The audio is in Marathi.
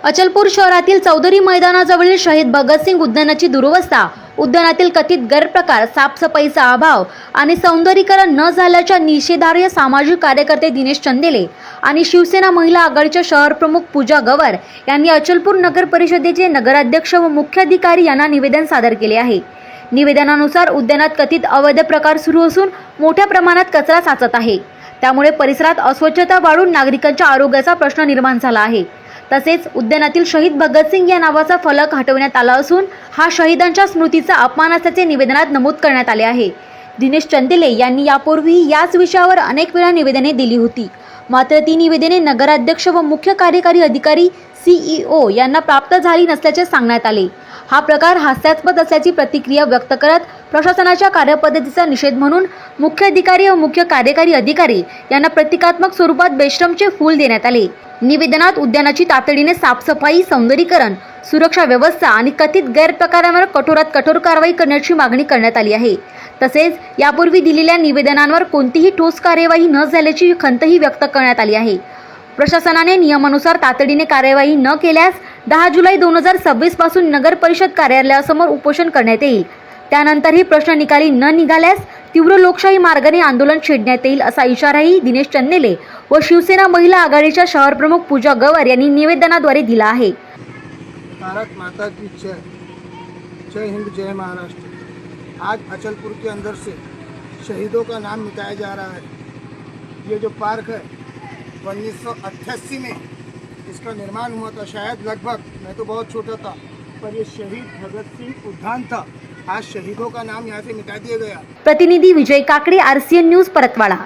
अचलपूर शहरातील चौधरी मैदानाजवळील शहीद भगतसिंग उद्यानाची दुरवस्था, उद्यानातील कथित गैरप्रकार, साफसफाईचा अभाव आणि सौंदर्यीकरण न झाल्याच्या निषेधार्ह सामाजिक कार्यकर्ते दिनेश चंदेले आणि शिवसेना महिला आघाडीच्या शहर प्रमुख पूजा गवर यांनी अचलपूर नगर परिषदेचे नगराध्यक्ष व मुख्याधिकारी यांना निवेदन सादर केले आहे। निवेदनानुसार उद्यानात कथित अवैध प्रकार सुरू असून मोठ्या प्रमाणात कचरा साचत आहे। त्यामुळे परिसरात अस्वच्छता वाढून नागरिकांच्या आरोग्याचा प्रश्न निर्माण झाला आहे। तसेच उद्यानातील शहीद भगतसिंग या नावाचा फलक हटवण्यात आला असून हा शहीदांच्या स्मृतीचा अपमान असल्याचे निवेदनात नमूद करण्यात आले आहे। दिनेश चंदेले यांनी यापूर्वी याच विषयावर अनेक वेळा निवेदने दिली होती, मात्र ती निवेदने नगराध्यक्ष व मुख्य कार्यकारी अधिकारी CEO यांना प्राप्त झाली नसल्याचे सांगण्यात आले। हा प्रकार हास्यास्पद असल्याची प्रतिक्रिया व्यक्त करत प्रशासनाच्या कार्यपद्धतीचा निषेध म्हणून मुख्याधिकारी व मुख्य कार्यकारी अधिकारी यांना प्रतिकात्मक स्वरूपात बेशरमचे फूल देण्यात आले। निवेदनात उद्यानाची तातडीने साफसफाई, सौंदर्यीकरण, सुरक्षा व्यवस्था आणि कथित गैरप्रकारांवर कठोरात कठोर कारवाई करण्याची मागणी करण्यात आली आहे। तसेच यापूर्वी दिलेल्या निवेदनांवर कोणतीही ठोस कार्यवाही न झाल्याची खंतही व्यक्त करण्यात आली आहे। प्रशासनाने नियमानुसार तातडीने कार्यवाही न केल्यास 10 जुलै 2026 पासून नगर परिषद कार्यालयासमोर उपोषण करण्यात येईल। त्यानंतरही प्रश्न निकाली न निघाल्यास तीव्र लोकशाही मार्गाने आंदोलन छेडण्यात येईल असा इशाराही दिनेश चंदेले व शिवसेना महिला आघाडीच्या शहर प्रमुख पूजा गवर यांनी निवेदनाद्वारे दिला आहे। भारत माता की जय, जय हिंद, जय महाराष्ट्र। आज अचलपुर के अंदर से शहीदों का नाम मिटाया जा रहा है। ये जो पार्क है 1988 में इसका निर्माण हुआ था, शायद लगभग, मैं तो बहुत छोटा था, पर ये शहीद भगत सिंह उद्यान था। आज शहीदों का नाम यहाँ से मिटा दिया गया। प्रतिनिधि विजय काकडे, RCN न्यूज, परतवाड़ा।